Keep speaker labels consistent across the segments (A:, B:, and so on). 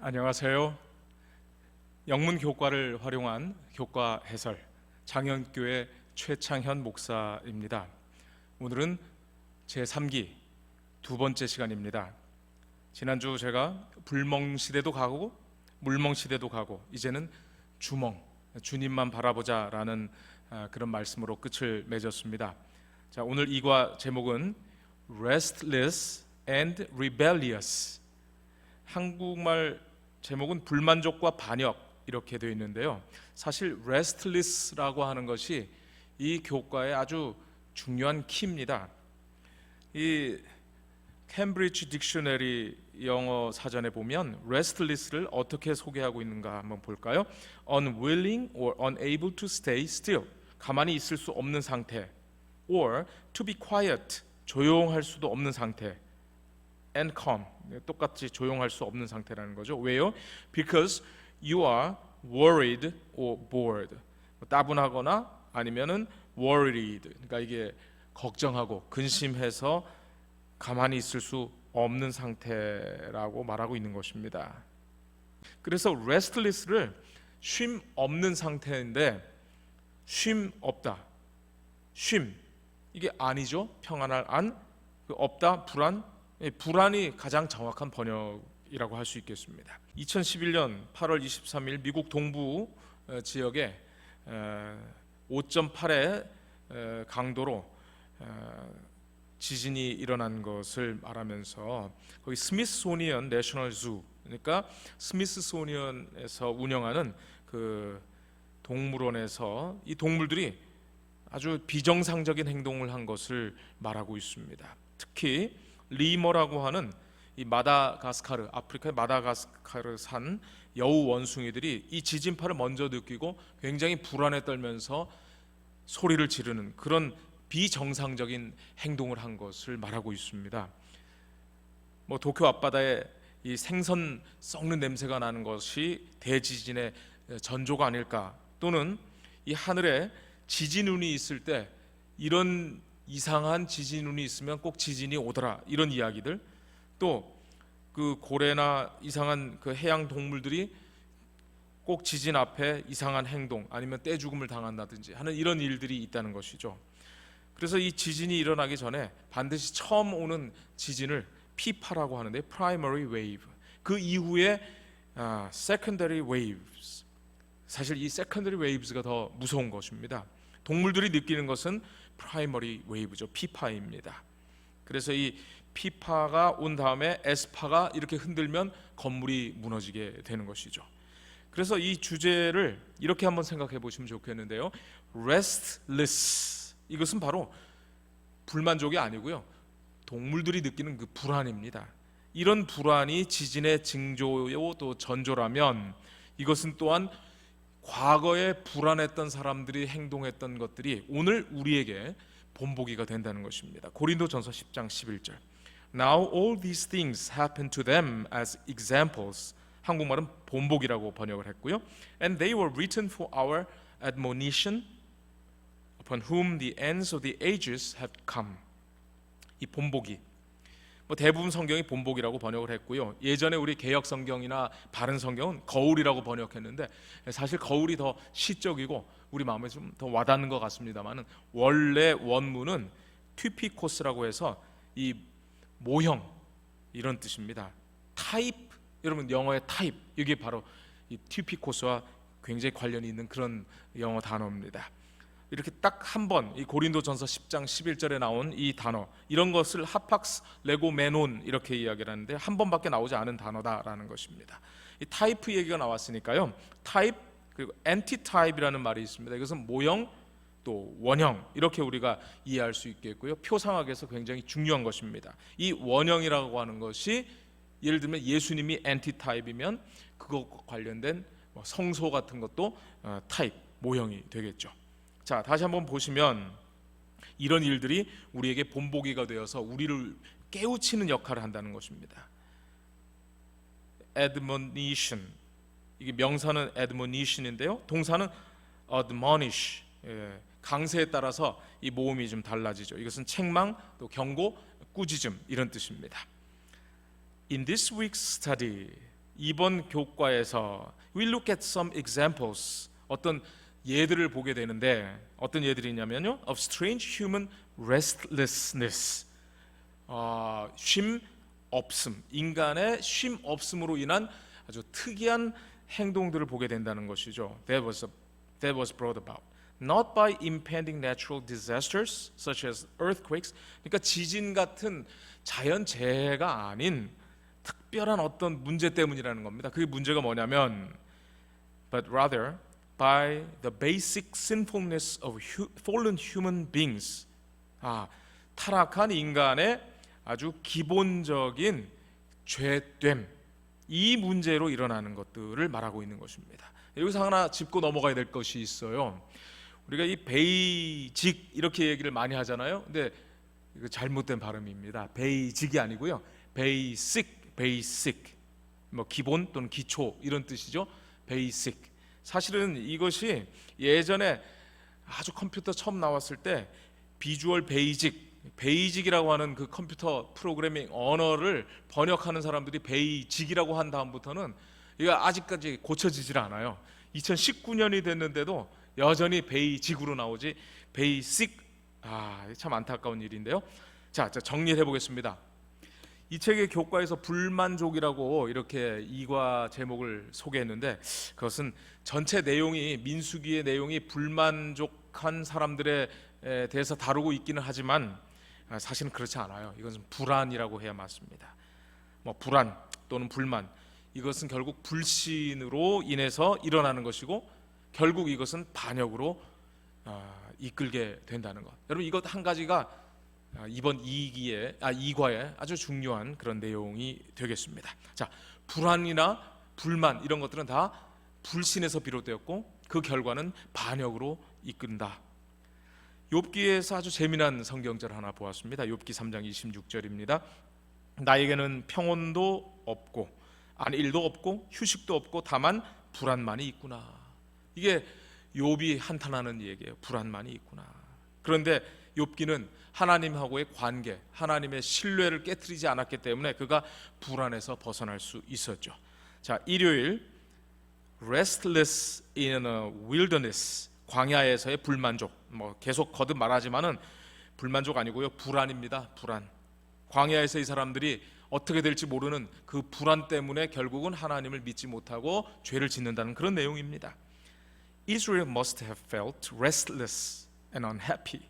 A: 안녕하세요. 영문 교과를 활용한 교과 해설 장현교회 최창현 목사입니다. 오늘은 제3기 두 번째 시간입니다. 지난주 제가 불멍시대도 가고 물멍시대도 가고 이제는 주님만 바라보자라는 그런 말씀으로 끝을 맺었습니다. 자, 오늘 이과 제목은 Restless and Rebellious. 한국말 제목은 불만족과 반역 이렇게 되어 있는데요. 사실 restless라고 하는 것이 이 교과의 아주 중요한 키입니다. 이 캠브리지 딕셔너리 영어 사전에 보면 restless를 어떻게 소개하고 있는가 한번 볼까요? Unwilling or unable to stay still, 가만히 있을 수 없는 상태, or to be quiet, 조용할 수도 없는 상태, and calm, 똑같이 조용할 수 없는 상태라는 거죠. 왜요? Because you are worried or bored. 따분하거나 아니면은 worried. 그러니까 이게 걱정하고 근심해서 가만히 있을 수 없는 상태라고 말하고 있는 것입니다. 그래서 restless를 쉼 없는 상태인데 쉼 없다. 쉼 이게 아니죠. 평안할 안, 없다 불안. 불안이 가장 정확한 번역이라고 할 수 있겠습니다. 2011년 8월 23일 미국 동부 지역에 5.8의 강도로 지진이 일어난 것을 말하면서 거기 스미소니언 내셔널 주, 그러니까 스미소니언에서 운영하는 그 동물원에서 이 동물들이 아주 비정상적인 행동을 한 것을 말하고 있습니다. 특히 리머라고 하는 이 마다가스카르, 아프리카의 마다가스카르 산 여우 원숭이들이 이 지진파를 먼저 느끼고 굉장히 불안에 떨면서 소리를 지르는 그런 비정상적인 행동을 한 것을 말하고 있습니다. 도쿄 앞바다에 이 생선 썩는 냄새가 나는 것이 대지진의 전조가 아닐까, 또는 이 하늘에 지진운이 있을 때 이런 이상한 지진운이 있으면 꼭 지진이 오더라, 이런 이야기들, 또 그 고래나 이상한 그 해양 동물들이 꼭 지진 앞에 이상한 행동 아니면 떼죽음을 당한다든지 하는 이런 일들이 있다는 것이죠. 그래서 이 지진이 일어나기 전에 반드시 처음 오는 지진을 피파라고 하는데 primary wave, 그 이후에 secondary waves, 사실 이 secondary waves가 더 무서운 것입니다. 동물들이 느끼는 것은 프라이머리 웨이브죠. 피파입니다. 그래서 이 피파가 온 다음에 에스파가 이렇게 흔들면 건물이 무너지게 되는 것이죠. 그래서 이 주제를 이렇게 한번 생각해 보시면 좋겠는데요. Restless, 이것은 바로 불만족이 아니고요, 동물들이 느끼는 그 불안입니다. 이런 불안이 지진의 징조요 또 전조라면 이것은 또한 과거에 불안했던 사람들이 행동했던 것들이 오늘 우리에게 본보기가 된다는 것입니다. 고린도전서 10장 11절. Now all these things happened to them as examples. 한국말은 본보기라고 번역을 했고요. And they were written for our admonition, upon whom the ends of the ages have come. 이 본보기, 대부분 성경이 본보기라고 번역을 했고요. 예전에 우리 개역 성경이나 바른 성경은 거울이라고 번역했는데 사실 거울이 더 시적이고 우리 마음에 좀 더 와닿는 것 같습니다만은 원래 원문은 튜피코스라고 해서 이 모형 이런 뜻입니다. 타입, 여러분 영어의 타입, 이게 바로 이 튜피코스와 굉장히 관련이 있는 그런 영어 단어입니다. 이렇게 딱 한 번, 이 고린도전서 10장 11절에 나온 이 단어, 이런 것을 하팍스 레고메논 이렇게 이야기를 하는데 한 번밖에 나오지 않은 단어다라는 것입니다. 이 타입 얘기가 나왔으니까요, 타입 그리고 엔티타입이라는 말이 있습니다. 이것은 모형 또 원형, 이렇게 우리가 이해할 수 있겠고요, 표상학에서 굉장히 중요한 것입니다. 이 원형이라고 하는 것이 예를 들면 예수님이 엔티타입이면 그것과 관련된 성소 같은 것도 타입, 모형이 되겠죠. 자, 다시 한번 보시면 이런 일들이 우리에게 본보기가 되어서 우리를 깨우치는 역할을 한다는 것입니다. admonition, 이게 명사는 admonition인데요, 동사는 admonish, 강세에 따라서 이 모음이 좀 달라지죠. 이것은 책망, 또 경고, 꾸짖음, 이런 뜻입니다. In this week's study, 이번 교과에서 we look at some examples, 어떤 예들을 보게 되는데 어떤 예들이 있냐면요, of strange human restlessness, 쉼 없음, 인간의 쉼 없음으로 인한 아주 특이한 행동들을 보게 된다는 것이죠. That was brought about not by impending natural disasters such as earthquakes. 그러니까 지진 같은 자연 재해가 아닌 특별한 어떤 문제 때문이라는 겁니다. 그게 문제가 뭐냐면 but rather by the basic sinfulness of fallen human beings. 타락한 인간의 아주 기본적인 죄됨, 이 문제로 일어나는 것들을 말하고 있는 것입니다. 여기서 하나 짚고 넘어가야 될 것이 있어요. 우리가 이 베이직 이렇게 얘기를 많이 하잖아요. 근데 이거 잘못된 발음입니다. 베이직이 아니고요, 베이식, 뭐 기본 또는 기초 이런 뜻이죠. 베이식. 사실은 이것이 예전에 아주 컴퓨터 처음 나왔을 때 비주얼 베이직이라고 하는 그 컴퓨터 프로그래밍 언어를 번역하는 사람들이 베이직이라고 한 다음부터는 이거 아직까지 고쳐지질 않아요. 2019년이 됐는데도 여전히 베이직으로 나오지 베이식, 참 안타까운 일인데요. 자, 정리해 보겠습니다. 이 책의 교과에서 불만족이라고 이렇게 이과 제목을 소개했는데 그것은 전체 내용이, 민수기의 내용이 불만족한 사람들에 대해서 다루고 있기는 하지만 사실은 그렇지 않아요. 이것은 불안이라고 해야 맞습니다. 불안 또는 불만, 이것은 결국 불신으로 인해서 일어나는 것이고 결국 이것은 반역으로 이끌게 된다는 것. 여러분, 이것 한 가지가 이번 2과의 아주 중요한 그런 내용이 되겠습니다. 자, 불안이나 불만 이런 것들은 다 불신에서 비롯되었고 그 결과는 반역으로 이끈다. 욥기에서 아주 재미난 성경절 하나 보았습니다. 욥기 3장 26절입니다. 나에게는 평온도 없고 안일도 없고 휴식도 없고 다만 불안만이 있구나. 이게 욥이 한탄하는 얘기예요. 불안만이 있구나. 그런데 욥기는 하나님하고의 관계, 하나님의 신뢰를 깨트리지 않았기 때문에 그가 불안에서 벗어날 수 있었죠. 자, 일요일 restless in a wilderness, 광야에서의 불만족. 계속 거듭 말하지만은 불만족 아니고요, 불안입니다. 불안. 광야에서 이 사람들이 어떻게 될지 모르는 그 불안 때문에 결국은 하나님을 믿지 못하고 죄를 짓는다는 그런 내용입니다. Israel must have felt restless and unhappy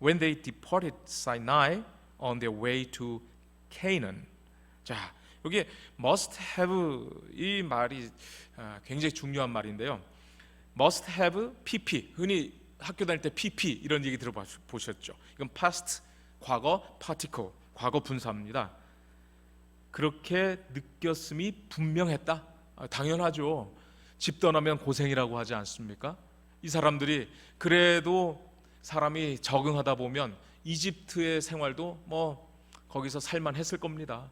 A: when they departed Sinai on their way to Canaan. 자, 여기 must have 이 말이 굉장히 중요한 말인데요. must have pp, 흔히 학교 다닐 때 pp 이런 얘기 들어보셨죠? 이건 past, 과거 particle, 과거 분사입니다. 그렇게 느꼈음이 분명했다. 당연하죠. 집 떠나면 고생이라고 하지 않습니까? 이 사람들이 그래도 사람이 적응하다 보면 이집트의 생활도 거기서 살만 했을 겁니다.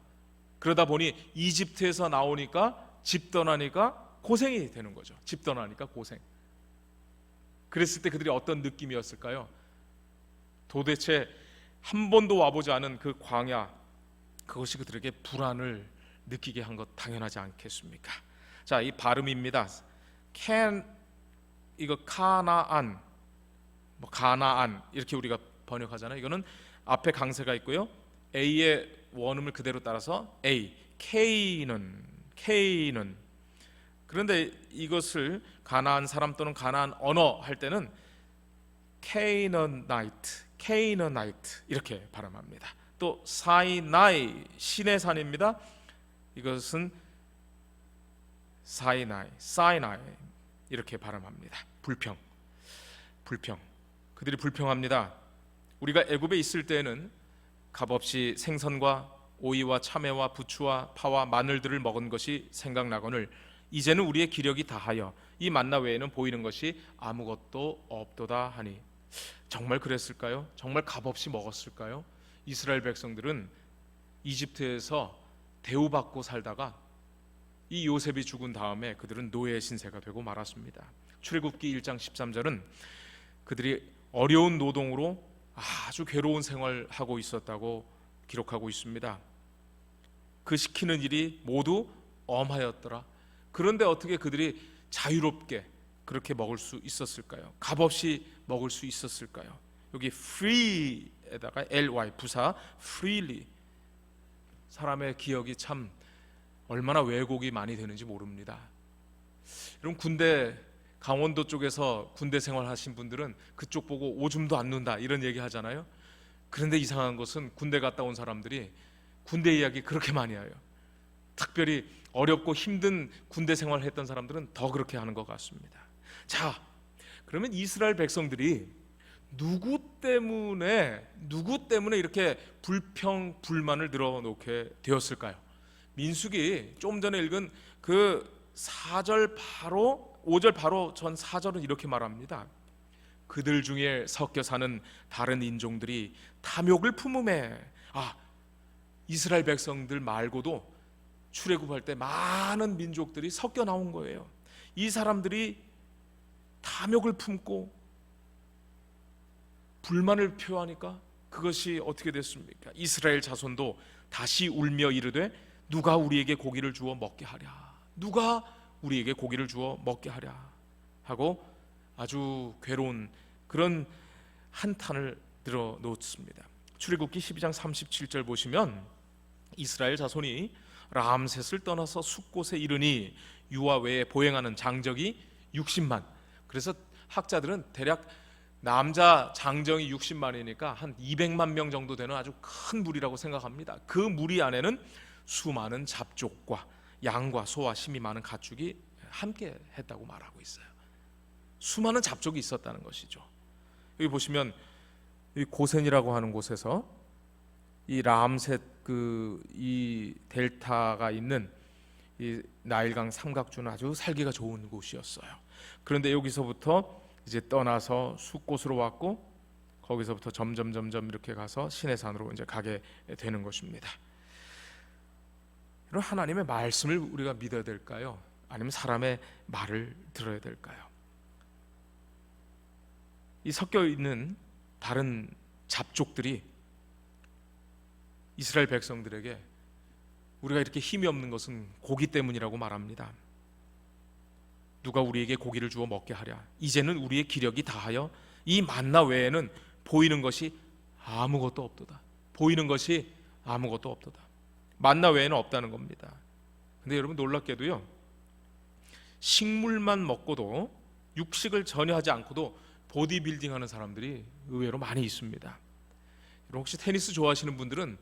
A: 그러다 보니 이집트에서 나오니까 집 떠나니까 고생이 되는 거죠. 집 떠나니까 고생. 그랬을 때 그들이 어떤 느낌이었을까요? 도대체 한 번도 와보지 않은 그 광야, 그것이 그들에게 불안을 느끼게 한 것 당연하지 않겠습니까? 자, 이 발음입니다. 이거 가나안, 가나안 이렇게 우리가 번역하잖아요. 이거는 앞에 강세가 있고요, A의 원음을 그대로 따라서 A, K는. 그런데 이것을 가나안 사람 또는 가나안 언어 할 때는 Canaanite 이렇게 발음합니다. 또 사이나이, 신의 산입니다. 이것은 사이나이 이렇게 발음합니다. 불평. 그들이 불평합니다. 우리가 애굽에 있을 때에는 값없이 생선과 오이와 참외와 부추와 파와 마늘들을 먹은 것이 생각나거늘 이제는 우리의 기력이 다하여 이 만나 외에는 보이는 것이 아무것도 없도다 하니. 정말 그랬을까요? 정말 값없이 먹었을까요? 이스라엘 백성들은 이집트에서 대우받고 살다가 이 요셉이 죽은 다음에 그들은 노예의 신세가 되고 말았습니다. 출애굽기 1장 13절은 그들이 어려운 노동으로 아주 괴로운 생활하고 있었다고 기록하고 있습니다. 그 시키는 일이 모두 엄하였더라. 그런데 어떻게 그들이 자유롭게 그렇게 먹을 수 있었을까요? 값없이 먹을 수 있었을까요? 여기 free에다가 ly 부사 freely, 사람의 기억이 참 얼마나 왜곡이 많이 되는지 모릅니다. 여러분, 군대 강원도 쪽에서 군대 생활하신 분들은 그쪽 보고 오줌도 안 눈다 이런 얘기 하잖아요. 그런데 이상한 것은 군대 갔다 온 사람들이 군대 이야기 그렇게 많이 해요. 특별히 어렵고 힘든 군대 생활을 했던 사람들은 더 그렇게 하는 것 같습니다. 자, 그러면 이스라엘 백성들이 누구 때문에 이렇게 불평불만을 늘어놓게 되었을까요? 민수기 좀 전에 읽은 그 4절 바로 5절 바로 전 4절은 이렇게 말합니다. 그들 중에 섞여 사는 다른 인종들이 탐욕을 품음에, 이스라엘 백성들 말고도 출애굽할 때 많은 민족들이 섞여 나온 거예요. 이 사람들이 탐욕을 품고 불만을 표하니까 그것이 어떻게 됐습니까? 이스라엘 자손도 다시 울며 이르되 누가 우리에게 고기를 주어 먹게 하랴, 누가 우리에게 고기를 주어 먹게 하랴 하고 아주 괴로운 그런 한탄을 늘어놓습니다. 출애굽기 12장 37절 보시면 이스라엘 자손이 람셋을 떠나서 숫곳에 이르니 유아 외에 보행하는 장적이 60만. 그래서 학자들은 대략 남자 장정이 60만이니까 한 200만 명 정도 되는 아주 큰 무리라고 생각합니다. 그 무리 안에는 수많은 잡족과 양과 소와 힘이 많은 가축이 함께 했다고 말하고 있어요. 수많은 잡족이 있었다는 것이죠. 여기 보시면 이 고센이라고 하는 곳에서 이 람셋 이 델타가 있는 이 나일강 삼각주는 아주 살기가 좋은 곳이었어요. 그런데 여기서부터 이제 떠나서 숫곳으로 왔고 거기서부터 점점 이렇게 가서 시내산으로 이제 가게 되는 것입니다. 이런 하나님의 말씀을 우리가 믿어야 될까요? 아니면 사람의 말을 들어야 될까요? 이 섞여 있는 다른 잡족들이 이스라엘 백성들에게 우리가 이렇게 힘이 없는 것은 고기 때문이라고 말합니다. 누가 우리에게 고기를 주어 먹게 하랴. 이제는 우리의 기력이 다하여 이 만나 외에는 보이는 것이 아무것도 없도다. 보이는 것이 아무것도 없도다. 만나 외에는 없다는 겁니다. 근데 여러분 놀랍게도요, 식물만 먹고도 육식을 전혀 하지 않고도 보디빌딩 하는 사람들이 의외로 많이 있습니다. 여러분 혹시 테니스 좋아하시는 분들은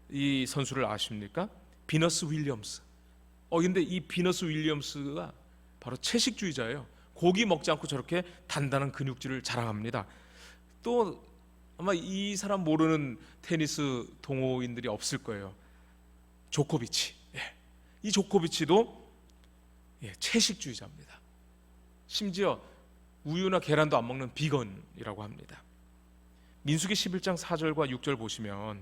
A: 이 선수를 아십니까? 비너스 윌리엄스. 근데 이 비너스 윌리엄스가 바로 채식주의자예요. 고기 먹지 않고 저렇게 단단한 근육질을 자랑합니다. 또 아마 이 사람 모르는 테니스 동호인들이 없을 거예요. 조코비치. 이 조코비치도 채식주의자입니다. 심지어 우유나 계란도 안 먹는 비건이라고 합니다. 민수기 11장 4절과 6절 보시면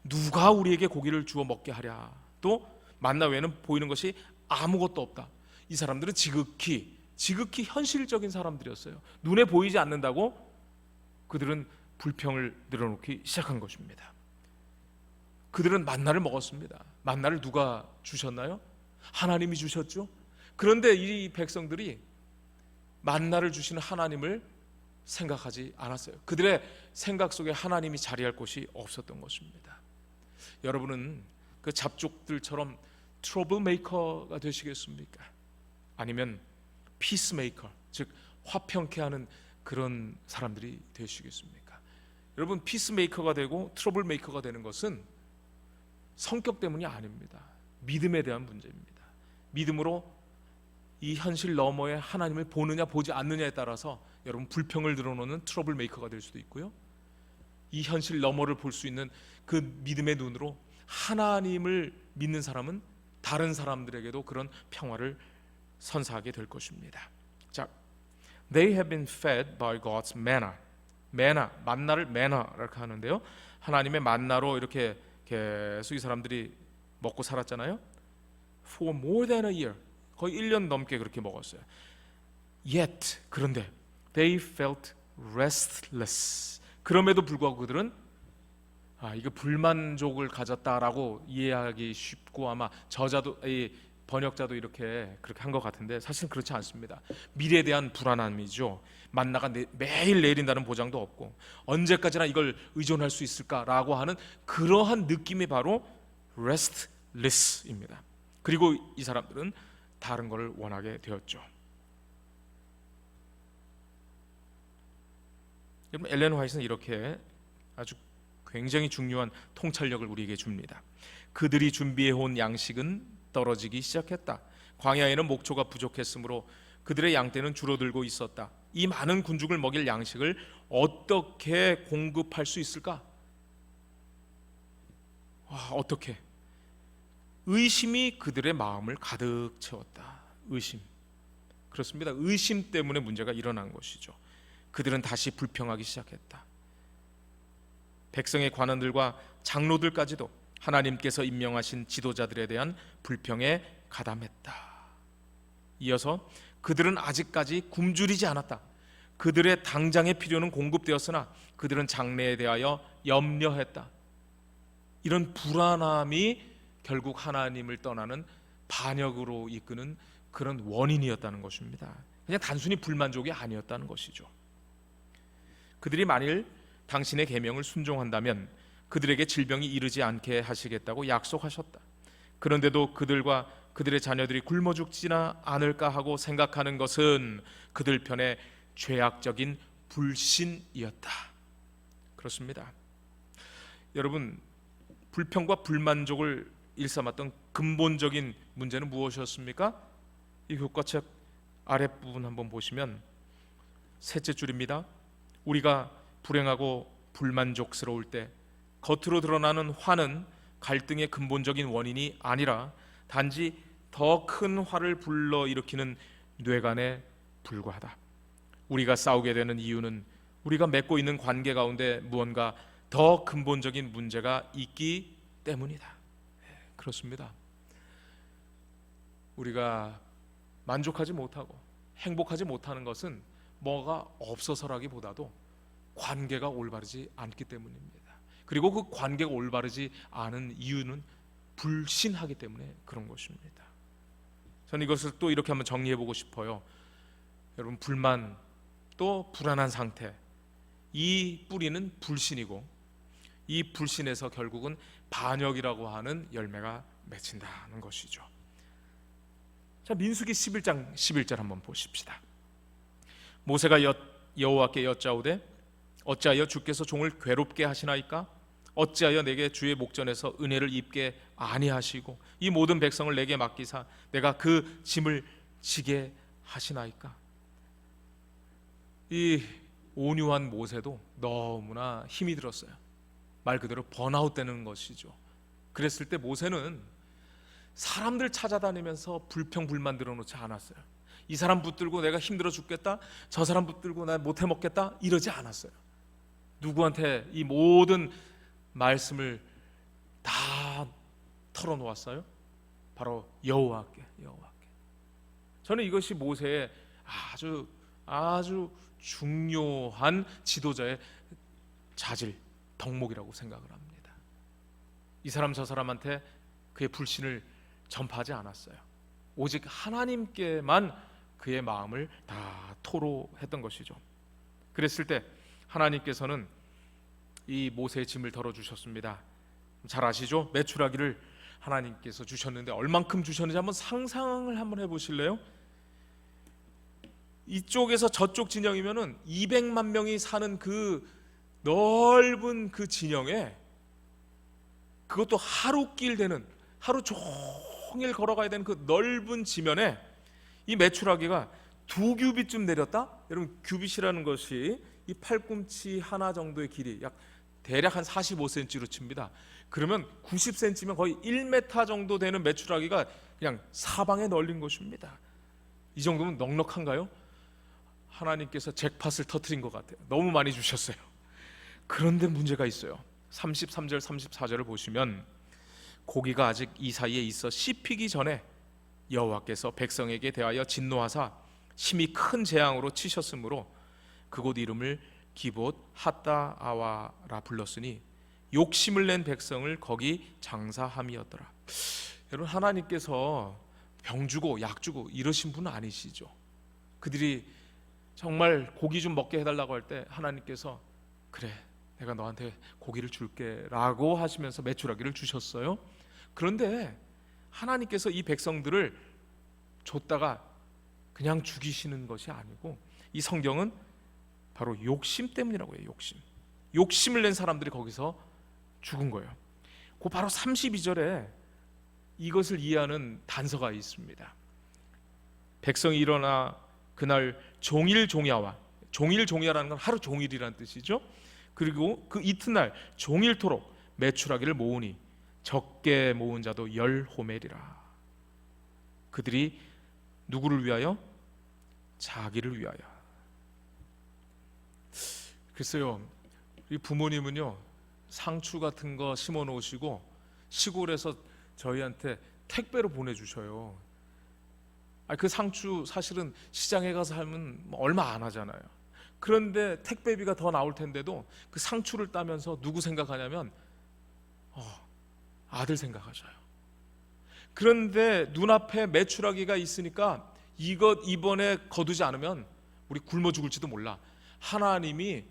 A: 누가 우리에게 고기를 주어 먹게 하랴. 또 만나 외에는 보이는 것이 아무것도 없다. 이 사람들은 지극히 현실적인 사람들이었어요. 눈에 보이지 않는다고 그들은 불평을 늘어놓기 시작한 것입니다. 그들은 만나를 먹었습니다. 만나를 누가 주셨나요? 하나님이 주셨죠. 그런데 이 백성들이 만나를 주시는 하나님을 생각하지 않았어요. 그들의 생각 속에 하나님이 자리할 곳이 없었던 것입니다. 여러분은 그 잡족들처럼 트러블 메이커가 되시겠습니까? 아니면 피스메이커, 즉 화평케 하는 그런 사람들이 되시겠습니까? 여러분, 피스메이커가 되고 트러블 메이커가 되는 것은 성격 때문이 아닙니다. 믿음에 대한 문제입니다. 믿음으로 이 현실 너머에 하나님을 보느냐 보지 않느냐에 따라서 여러분 불평을 늘어놓는 트러블 메이커가 될 수도 있고요, 이 현실 너머를 볼 수 있는 그 믿음의 눈으로 하나님을 믿는 사람은 다른 사람들에게도 그런 평화를 선사하게 될 것입니다. 자, they have been fed by God's manna. 만나를 manna라고 하는데요, 하나님의 만나로 이렇게 계속 이 사람들이 먹고 살았잖아요. For more than a year, 거의 1년 넘게 그렇게 먹었어요. Yet, 그런데 they felt restless. 그럼에도 불구하고 그들은 이거 불만족을 가졌다라고 이해하기 쉽고, 아마 저자도 이 번역자도 그렇게 한 것 같은데 사실은 그렇지 않습니다. 미래에 대한 불안함이죠. 만나가 매일 내린다는 보장도 없고 언제까지나 이걸 의존할 수 있을까라고 하는 그러한 느낌이 바로 restless입니다. 그리고 이 사람들은 다른 것을 원하게 되었죠. 여러분, 엘렌 화이트는 이렇게 아주 굉장히 중요한 통찰력을 우리에게 줍니다. 그들이 준비해온 양식은 떨어지기 시작했다. 광야에는 목초가 부족했으므로 그들의 양떼는 줄어들고 있었다. 이 많은 군중을 먹일 양식을 어떻게 공급할 수 있을까? 어떻게? 의심이 그들의 마음을 가득 채웠다. 의심. 그렇습니다. 의심 때문에 문제가 일어난 것이죠. 그들은 다시 불평하기 시작했다. 백성의 관원들과 장로들까지도 하나님께서 임명하신 지도자들에 대한 불평에 가담했다. 이어서 그들은 아직까지 굶주리지 않았다. 그들의 당장의 필요는 공급되었으나 그들은 장래에 대하여 염려했다. 이런 불안함이 결국 하나님을 떠나는 반역으로 이끄는 그런 원인이었다는 것입니다. 그냥 단순히 불만족이 아니었다는 것이죠. 그들이 만일 당신의 계명을 순종한다면 그들에게 질병이 이르지 않게 하시겠다고 약속하셨다. 그런데도 그들과 그들의 자녀들이 굶어 죽지나 않을까 하고 생각하는 것은 그들 편의 죄악적인 불신이었다. 그렇습니다. 여러분, 불평과 불만족을 일삼았던 근본적인 문제는 무엇이었습니까? 이 교과책 아랫부분 한번 보시면 셋째 줄입니다. 우리가 불행하고 불만족스러울 때 겉으로 드러나는 화는 갈등의 근본적인 원인이 아니라 단지 더 큰 화를 불러일으키는 뇌관에 불과하다. 우리가 싸우게 되는 이유는 우리가 맺고 있는 관계 가운데 무언가 더 근본적인 문제가 있기 때문이다. 그렇습니다. 우리가 만족하지 못하고 행복하지 못하는 것은 뭐가 없어서라기보다도 관계가 올바르지 않기 때문입니다. 그리고 그 관계가 올바르지 않은 이유는 불신하기 때문에 그런 것입니다. 저는 이것을 또 이렇게 한번 정리해 보고 싶어요. 여러분, 불만 또 불안한 상태, 이 뿌리는 불신이고 이 불신에서 결국은 반역이라고 하는 열매가 맺힌다는 것이죠. 자, 민수기 11장 11절 한번 보십시다. 모세가 여호와께 여짜오되 어찌하여 주께서 종을 괴롭게 하시나이까? 어찌하여 내게 주의 목전에서 은혜를 입게 아니하시고 이 모든 백성을 내게 맡기사 내가 그 짐을 지게 하시나이까? 이 온유한 모세도 너무나 힘이 들었어요. 말 그대로 번아웃 되는 것이죠. 그랬을 때 모세는 사람들 찾아다니면서 불평불만 들어놓지 않았어요. 이 사람 붙들고 내가 힘들어 죽겠다, 저 사람 붙들고 나 못해 먹겠다, 이러지 않았어요. 누구한테 이 모든 말씀을 다 털어놓았어요? 바로 여호와께. 저는 이것이 모세의 아주 중요한 지도자의 자질, 덕목이라고 생각을 합니다. 이 사람 저 사람한테 그의 불신을 전파하지 않았어요. 오직 하나님께만 그의 마음을 다 토로했던 것이죠. 그랬을 때 하나님께서는 이 모세의 짐을 덜어주셨습니다. 잘 아시죠? 메추라기를 하나님께서 주셨는데 얼만큼 주셨는지 한번 상상을 한번 해보실래요? 이쪽에서 저쪽 진영이면은 200만 명이 사는 그 넓은 그 진영에, 그것도 하루길 되는, 하루 종일 걸어가야 되는 그 넓은 지면에 이 메추라기가 2규빗쯤 내렸다? 여러분, 규빗이라는 것이 이 팔꿈치 하나 정도의 길이 대략 한 45cm로 칩니다. 그러면 90cm면 거의 1m 정도 되는 메추라기가 그냥 사방에 널린 것입니다. 이 정도면 넉넉한가요? 하나님께서 잭팟을 터뜨린 것 같아요. 너무 많이 주셨어요. 그런데 문제가 있어요. 33절 34절을 보시면 고기가 아직 이 사이에 있어 씹히기 전에 여호와께서 백성에게 대하여 진노하사 심히 큰 재앙으로 치셨으므로 그곳 이름을 기봇 핫다아와라 불렀으니 욕심을 낸 백성을 거기 장사함이었더라. 여러분, 하나님께서 병 주고 약 주고 이러신 분은 아니시죠. 그들이 정말 고기 좀 먹게 해달라고 할 때 하나님께서 그래 내가 너한테 고기를 줄게 라고 하시면서 메추라기를 주셨어요. 그런데 하나님께서 이 백성들을 줬다가 그냥 죽이시는 것이 아니고, 이 성경은 바로 욕심 때문이라고 해요. 욕심을 낸 사람들이 거기서 죽은 거예요. 그 바로 32절에 이것을 이해하는 단서가 있습니다. 백성이 일어나 그날 종일종야와, 종일종야라는 건 하루 종일이라는 뜻이죠. 그리고 그 이튿날 종일토록 메추라기를 모으니 적게 모은 자도 10호멜이라. 그들이 누구를 위하여? 자기를 위하여. 글쎄요, 이 부모님은요 상추 같은 거 심어 놓으시고 시골에서 저희한테 택배로 보내주셔요. 그 상추 사실은 시장에 가서 하면 얼마 안 하잖아요. 그런데 택배비가 더 나올 텐데도 그 상추를 따면서 누구 생각하냐면 아들 생각하셔요. 그런데 눈앞에 메추라기가 있으니까 이것 이번에 거두지 않으면 우리 굶어 죽을지도 몰라. 하나님이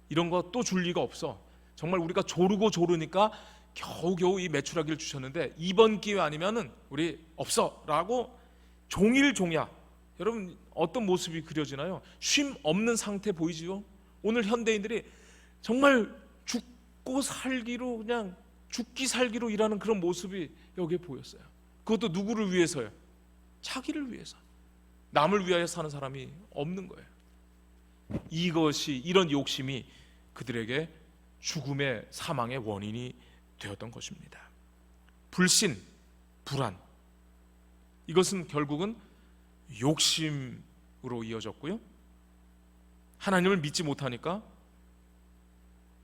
A: 이런 거 또 줄 리가 없어. 정말 우리가 조르고 조르니까 겨우겨우 이 메추라기를 주셨는데 이번 기회 아니면은 우리 없어 라고 종일종야. 여러분 어떤 모습이 그려지나요? 쉼 없는 상태 보이지요? 오늘 현대인들이 정말 죽고 살기로, 그냥 죽기 살기로 일하는 그런 모습이 여기에 보였어요. 그것도 누구를 위해서요? 자기를 위해서. 남을 위하여 사는 사람이 없는 거예요. 이런 욕심이 그들에게 죽음의, 사망의 원인이 되었던 것입니다. 불신, 불안, 이것은 결국은 욕심으로 이어졌고요. 하나님을 믿지 못하니까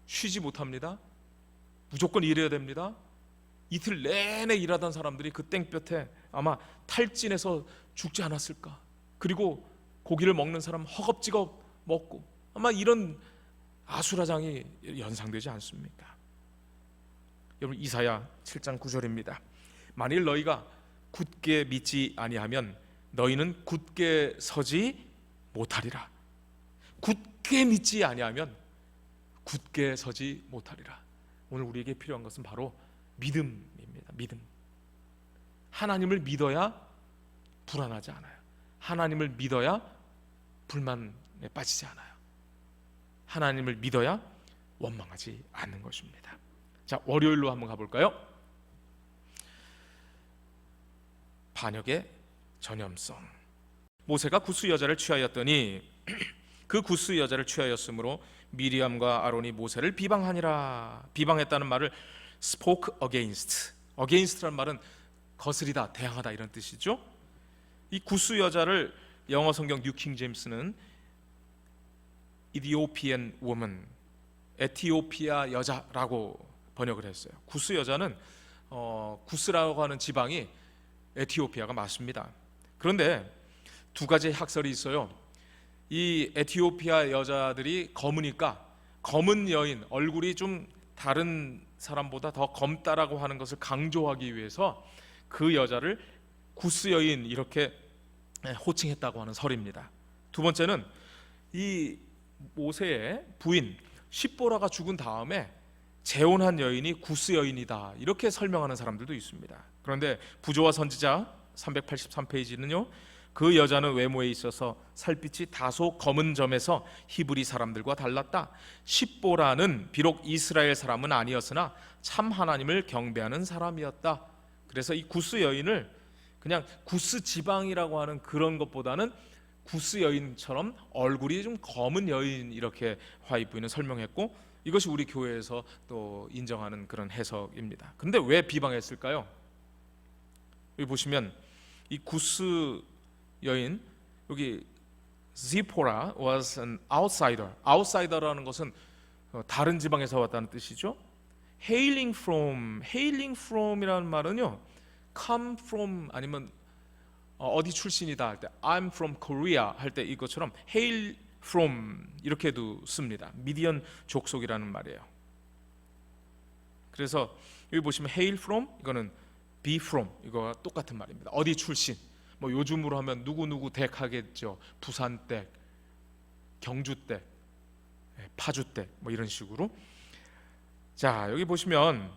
A: 쉬지 못합니다. 무조건 일해야 됩니다. 이틀 내내 일하던 사람들이 그 땡볕에 아마 탈진해서 죽지 않았을까. 그리고 고기를 먹는 사람 허겁지겁 먹고, 아마 이런 아수라장이 연상되지 않습니까? 여러분 이사야 7장 9절입니다. 만일 너희가 굳게 믿지 아니하면 너희는 굳게 서지 못하리라. 굳게 믿지 아니하면 굳게 서지 못하리라. 오늘 우리에게 필요한 것은 바로 믿음입니다. 믿음. 하나님을 믿어야 불안하지 않아요. 하나님을 믿어야 불만에 빠지지 않아요. 하나님을 믿어야 원망하지 않는 것입니다. 자, 월요일로 한번 가볼까요? 반역의 전염성. 모세가 구스 여자를 취하였더니 그 구스 여자를 취하였으므로 미리암과 아론이 모세를 비방하니라. 비방했다는 말을 spoke against. against라는 말은 거스리다, 대항하다 이런 뜻이죠. 이 구스 여자를 영어 성경 뉴킹 제임스는 Ethiopian woman, 에티오피아 여자라고 번역을 했어요. 구스 여자는 구스라고 하는 지방이 에티오피아가 맞습니다. 그런데 두 가지 학설이 있어요. 이 에티오피아 여자들이 검으니까 검은 여인, 얼굴이 좀 다른 사람보다 더 검다라고 하는 것을 강조하기 위해서 그 여자를 구스 여인 이렇게 호칭했다고 하는 설입니다. 두 번째는 이 모세의 부인 십보라가 죽은 다음에 재혼한 여인이 구스 여인이다 이렇게 설명하는 사람들도 있습니다. 그런데 부조와 선지자 383페이지는요, 그 여자는 외모에 있어서 살빛이 다소 검은 점에서 히브리 사람들과 달랐다. 십보라는 비록 이스라엘 사람은 아니었으나 참 하나님을 경배하는 사람이었다. 그래서 이 구스 여인을 그냥 구스 지방이라고 하는 그런 것보다는 구스 여인처럼 얼굴이 좀 검은 여인 이렇게 화입 부인은 설명했고, 이것이 우리 교회에서 또 인정하는 그런 해석입니다. 근데 왜 비방했을까요? 여기 보시면 이 구스 여인, 여기 Zipporah was an outsider. outsider라는 것은 다른 지방에서 왔다는 뜻이죠. hailing from이라는 말은요, come from 아니면 어디 출신이다 할 때 I'm from Korea 할 때 이것처럼 hail from 이렇게도 씁니다. 미디안 족속이라는 말이에요. 그래서 여기 보시면 hail from 이거는 be from 이거와 똑같은 말입니다. 어디 출신. 뭐 요즘으로 하면 누구누구 댁 하겠죠. 부산 댁, 경주 댁, 파주 댁, 뭐 이런 식으로. 자, 여기 보시면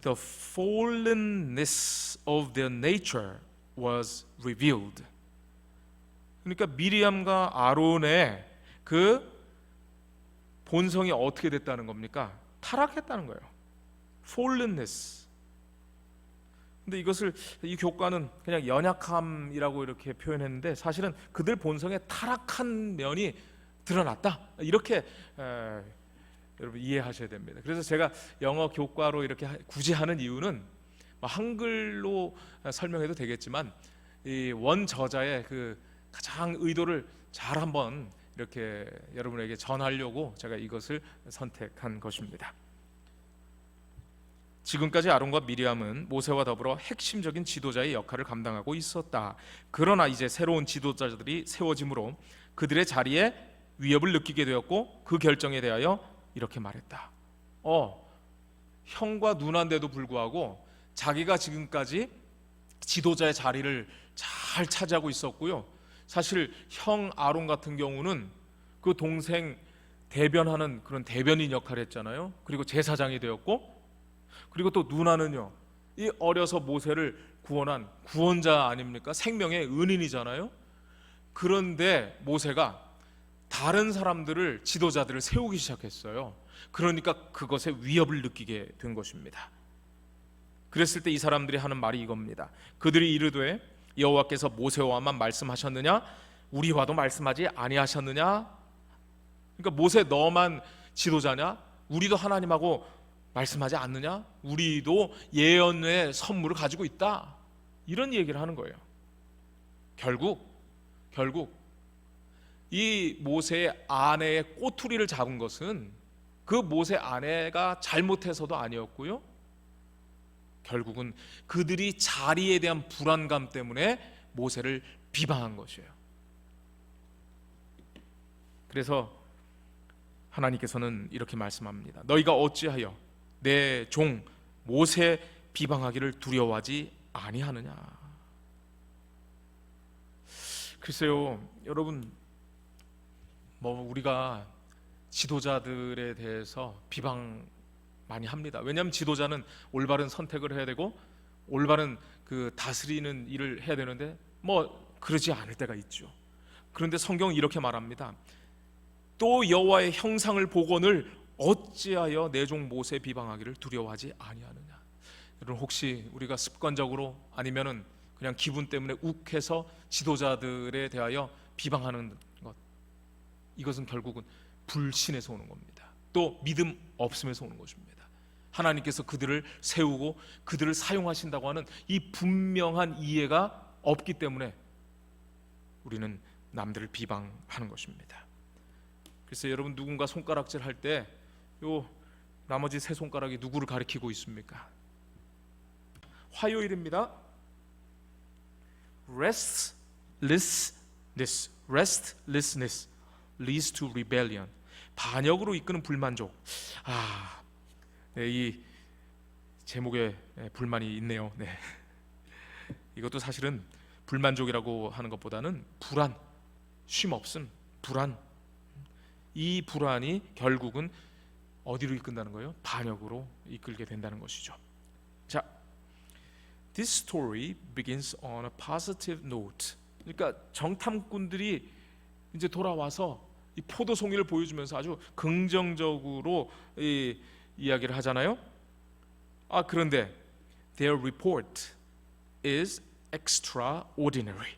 A: The fallenness of their nature was revealed. 그러니까 미리암과 아론의 그 본성이 어떻게 됐다는 겁니까? 타락했다는 거예요. fallenness. 근데 이것을 이 교과는 그냥 연약함이라고 이렇게 표현했는데 사실은 그들 본성에 타락한 면이 드러났다. 이렇게 여러분 이해하셔야 됩니다. 그래서 제가 영어 교과로 이렇게 굳이 하는 이유는 한글로 설명해도 되겠지만 이 원저자의 그 가장 의도를 잘 한번 이렇게 여러분에게 전하려고 제가 이것을 선택한 것입니다. 지금까지 아론과 미리암은 모세와 더불어 핵심적인 지도자의 역할을 감당하고 있었다. 그러나 이제 새로운 지도자들이 세워짐으로 그들의 자리에 위협을 느끼게 되었고 그 결정에 대하여 이렇게 말했다. 형과 누나인데도 불구하고 자기가 지금까지 지도자의 자리를 잘 차지하고 있었고요. 사실 형 아론 같은 경우는 그 동생 대변하는 그런 대변인 역할을 했잖아요. 그리고 제사장이 되었고, 그리고 또 누나는요, 이 어려서 모세를 구원한 구원자 아닙니까? 생명의 은인이잖아요. 그런데 모세가 다른 사람들을, 지도자들을 세우기 시작했어요. 그러니까 그것에 위협을 느끼게 된 것입니다. 그랬을 때 이 사람들이 하는 말이 이겁니다. 그들이 이르되 여호와께서 모세와만 말씀하셨느냐? 우리와도 말씀하지 아니하셨느냐? 그러니까 모세 너만 지도자냐? 우리도 하나님하고 말씀하지 않느냐? 우리도 예언의 선물을 가지고 있다. 이런 얘기를 하는 거예요. 결국 이 모세의 아내의 꼬투리를 잡은 것은 그 모세 아내가 잘못해서도 아니었고요. 결국은 그들이 자리에 대한 불안감 때문에 모세를 비방한 것이에요. 그래서 하나님께서는 이렇게 말씀합니다. 너희가 어찌하여 내 종 모세 비방하기를 두려워하지 아니하느냐. 글쎄요, 여러분, 우리가 지도자들에 대해서 비방 많이 합니다. 왜냐하면 지도자는 올바른 선택을 해야 되고 올바른 그 다스리는 일을 해야 되는데 그러지 않을 때가 있죠. 그런데 성경은 이렇게 말합니다. 또 여호와의 형상을 보거늘 어찌하여 내 종 모세 비방하기를 두려워하지 아니하느냐. 여러분, 혹시 우리가 습관적으로 아니면은 그냥 기분 때문에 욱해서 지도자들에 대하여 비방하는 것, 이것은 결국은 불신에서 오는 겁니다. 또 믿음 없음에서 오는 것입니다. 하나님께서 그들을 세우고 그들을 사용하신다고 하는 이 분명한 이해가 없기 때문에 우리는 남들을 비방하는 것입니다. 그래서 여러분, 누군가 손가락질 할 때 요 나머지 세 손가락이 누구를 가리키고 있습니까? 화요일입니다. Restlessness leads to rebellion. 반역으로 이끄는 불만족. 네, 이 제목에 불만이 있네요. 네. 이것도 사실은 불만족이라고 하는 것보다는 불안, 쉼 없음, 불안. 이 불안이 결국은 어디로 이끈다는 거예요? 반역으로 이끌게 된다는 것이죠. 자, this story begins on a positive note. 그러니까 정탐꾼들이 이제 돌아와서 이 포도송이를 보여주면서 아주 긍정적으로 이야기를 하잖아요. 그런데 their report is extraordinary.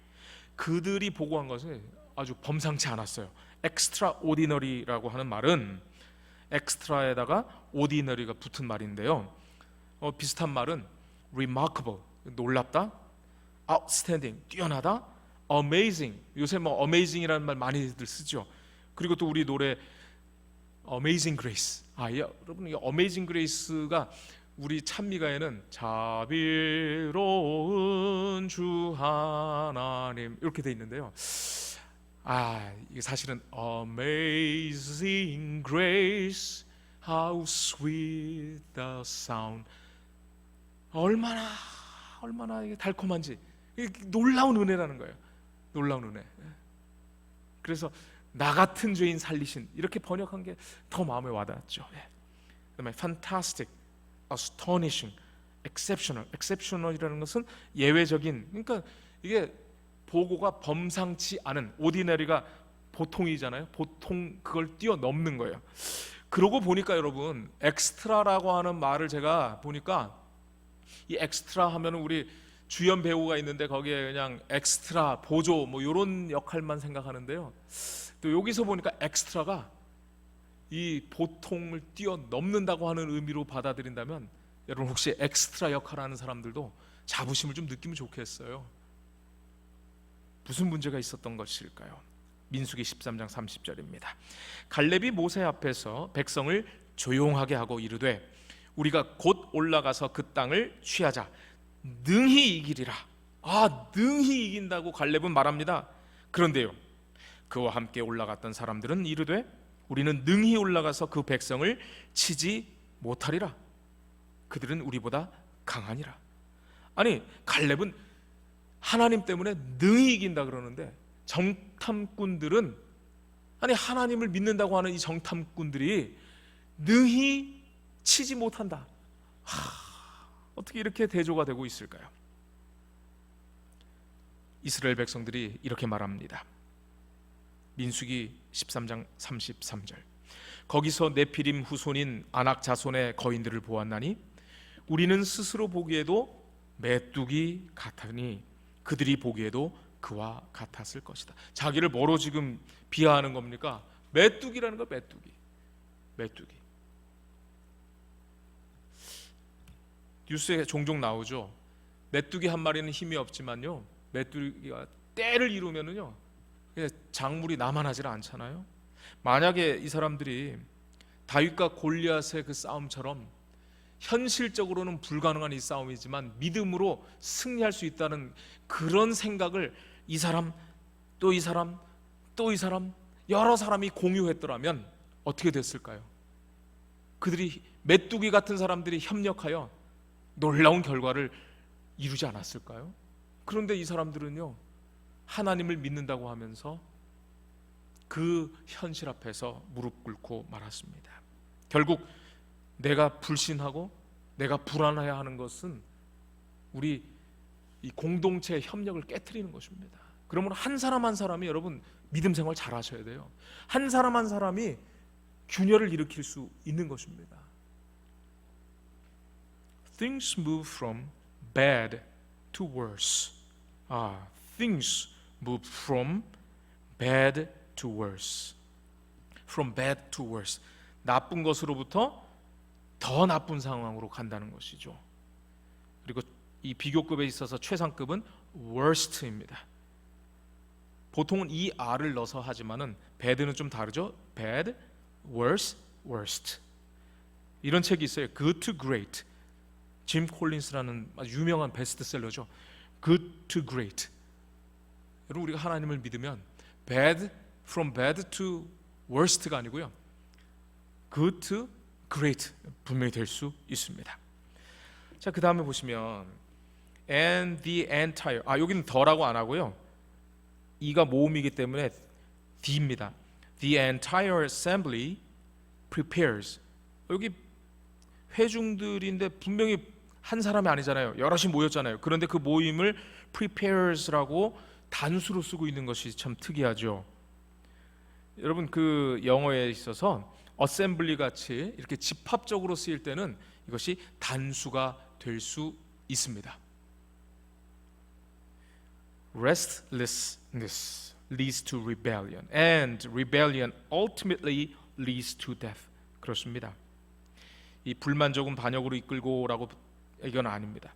A: 그들이 보고한 것은 아주 범상치 않았어요. extraordinary라고 하는 말은 extra에다가 ordinary가 붙은 말인데요. 비슷한 말은 remarkable, 놀랍다, outstanding, 뛰어나다, amazing, 요새 amazing이라는 말 많이들 쓰죠. 그리고 또 우리 노래 Amazing Grace. 여러분, 이 Amazing Grace가 우리 찬미가에는 자비로운 주 하나님 이렇게 돼 있는데요. 이게 사실은 Amazing Grace, how sweet the sound. 얼마나 얼마나 이게 달콤한지, 이게 놀라운 은혜라는 거예요. 놀라운 은혜. 그래서 나 같은 죄인 살리신, 이렇게 번역한 게 더 마음에 와닿았죠. 그다음에 fantastic, astonishing, exceptional. exceptional이라는 것은 예외적인, 그러니까 이게 보고가 범상치 않은, ordinary가 보통이잖아요. 보통 그걸 뛰어넘는 거예요. 그러고 보니까 여러분, 엑스트라라고 하는 말을 제가 보니까, 이 엑스트라 하면은 우리 주연 배우가 있는데 거기에 그냥 엑스트라, 보조 뭐 이런 역할만 생각하는데요. 또 여기서 보니까 엑스트라가 이 보통을 뛰어넘는다고 하는 의미로 받아들인다면, 여러분 혹시 엑스트라 역할하는 사람들도 자부심을 좀 느끼면 좋겠어요. 무슨 문제가 있었던 것일까요? 민수기 13장 30절입니다. 갈렙이 모세 앞에서 백성을 조용하게 하고 이르되 우리가 곧 올라가서 그 땅을 취하자. 능히 이기리라. 능히 이긴다고 갈렙은 말합니다. 그런데요, 그와 함께 올라갔던 사람들은 이르되 우리는 능히 올라가서 그 백성을 치지 못하리라. 그들은 우리보다 강하니라. 아니, 갈렙은 하나님 때문에 능히 이긴다 그러는데, 정탐꾼들은, 아니 하나님을 믿는다고 하는 이 정탐꾼들이 능히 치지 못한다. 어떻게 이렇게 대조가 되고 있을까요? 이스라엘 백성들이 이렇게 말합니다. 민수기 13장 33절. 거기서 네피림 후손인 아낙 자손의 거인들을 보았나니 우리는 스스로 보기에도 메뚜기 같으니 그들이 보기에도 그와 같았을 것이다. 자기를 뭐로 지금 비하하는 겁니까? 메뚜기라는 거. 메뚜기. 뉴스에 종종 나오죠. 메뚜기 한 마리는 힘이 없지만요, 메뚜기가 때를 이루면은요, 작물이 나만하지 않잖아요. 만약에 이 사람들이 다윗과 골리앗의 그 싸움처럼 현실적으로는 불가능한 이 싸움이지만 믿음으로 승리할 수 있다는 그런 생각을 이 사람, 또 이 사람, 또 이 사람, 여러 사람이 공유했더라면 어떻게 됐을까요? 그들이, 메뚜기 같은 사람들이 협력하여 놀라운 결과를 이루지 않았을까요? 그런데 이 사람들은요, 하나님을 믿는다고 하면서 그 현실 앞에서 무릎 꿇고 말았습니다. 결국 내가 불신하고 내가 불안해야 하는 것은 우리 이 공동체의 협력을 깨트리는 것입니다. 그러면 한 사람 한 사람이, 여러분 믿음 생활 잘 하셔야 돼요. 한 사람 한 사람이 균열을 일으킬 수 있는 것입니다. Things move from bad to worse. Things move from bad to worse. From bad to worse. 나쁜 것으로부터 더 나쁜 상황으로 간다는 것이죠. 그리고 이 비교급에 있어서 최상급은 worst입니다. 보통은 이 R을 넣어서 하지만은 bad는 좀 다르죠. bad, worse, worst. 이런 책이 있어요. Good to Great. 짐 콜린스라는 아주 유명한 베스트셀러죠. Good to Great. 여러분, 우리가 하나님을 믿으면 bad, from bad to worst가 아니고요, good to great 분명히 될 수 있습니다. 자, 그 다음에 보시면 and the entire, 여기는 더라고 안 하고요, 이가 모음이기 때문에 the입니다. The entire assembly prepares. 여기 회중들인데 분명히 한 사람이 아니잖아요. 여럿이 모였잖아요. 그런데 그 모임을 prepares라고 단수로 쓰고 있는 것이 참 특이하죠. 여러분, 그 영어에 있어서 assembly 같이 이렇게 집합적으로 쓰일 때는 이것이 단수가 될 수 있습니다. Restlessness leads to rebellion, and rebellion ultimately leads to death. 그렇습니다. 이 불만족은 반역으로 이끌고라고, 이건 아닙니다.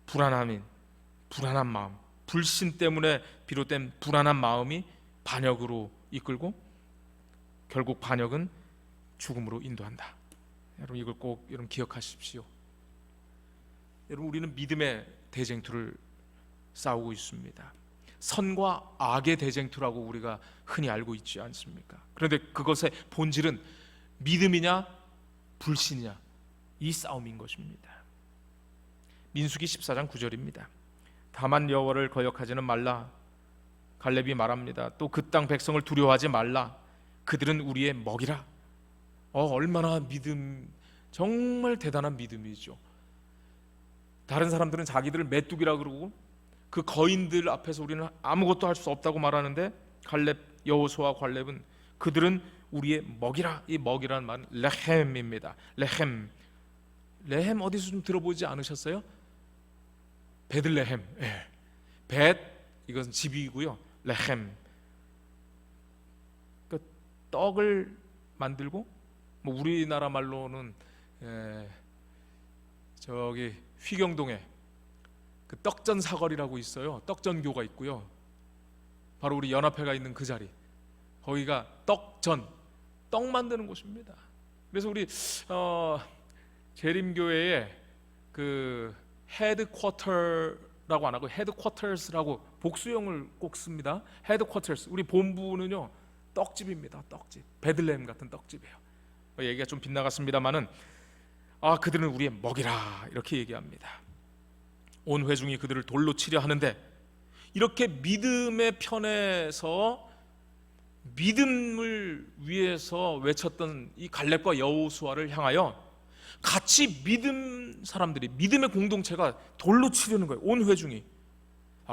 A: 불안한 마음, 불신 때문에 비롯된 불안한 마음이 반역으로 이끌고 결국 반역은 죽음으로 인도한다. 여러분, 이걸 꼭 여러분 기억하십시오. 여러분, 우리는 믿음의 대쟁투를 싸우고 있습니다. 선과 악의 대쟁투라고 우리가 흔히 알고 있지 않습니까? 그런데 그것의 본질은 믿음이냐 불신이냐, 이 싸움인 것입니다. 민수기 14장 9절입니다. 다만 여호와를 거역하지는 말라. 갈렙이 말합니다. 또 그 땅 백성을 두려워하지 말라. 그들은 우리의 먹이라. 얼마나 정말 대단한 믿음이죠. 다른 사람들은 자기들을 메뚜기라 그러고 그 거인들 앞에서 우리는 아무것도 할 수 없다고 말하는데 갈렙, 여호수아와 갈렙은 그들은 우리의 먹이라. 이 먹이라는 말은 레헴입니다. 레헴 어디서 좀 들어보지 않으셨어요? 베들레헴. 벳 이것은 집이고요. 레헴 그러니까 떡을 만들고 뭐 우리나라 말로는 저기 휘경동에 그 떡전 사거리라고 있어요. 떡전교가 있고요. 바로 우리 연합회가 있는 그 자리, 거기가 떡 만드는 곳입니다. 그래서 우리 재림교회에 그 헤드쿼터라고 안 하고 헤드쿼터스라고 복수형을 꼭 씁니다. 헤드쿼터스. 우리 본부는요 떡집입니다. 떡집. 베들레헴 같은 떡집이에요. 얘기가 좀 빗나갔습니다만은 그들은 우리의 먹이라 이렇게 얘기합니다. 온 회중이 그들을 돌로 치려 하는데 이렇게 믿음의 편에서 믿음을 위해서 외쳤던 이 갈렙과 여호수아를 향하여 같이 믿음 사람들이, 믿음의 공동체가 돌로 치려는 거예요. 온 회중이.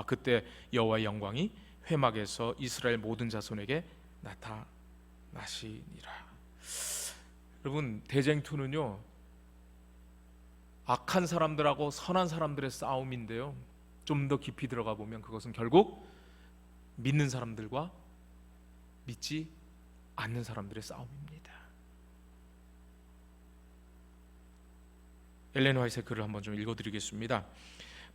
A: 그때 여호와의 영광이 회막에서 이스라엘 모든 자손에게 나타나시니라. 여러분, 대쟁투는요 악한 사람들하고 선한 사람들의 싸움인데요, 좀 더 깊이 들어가 보면 그것은 결국 믿는 사람들과 믿지 않는 사람들의 싸움입니다. 엘렌 화이트의 글을 한번 좀 읽어드리겠습니다.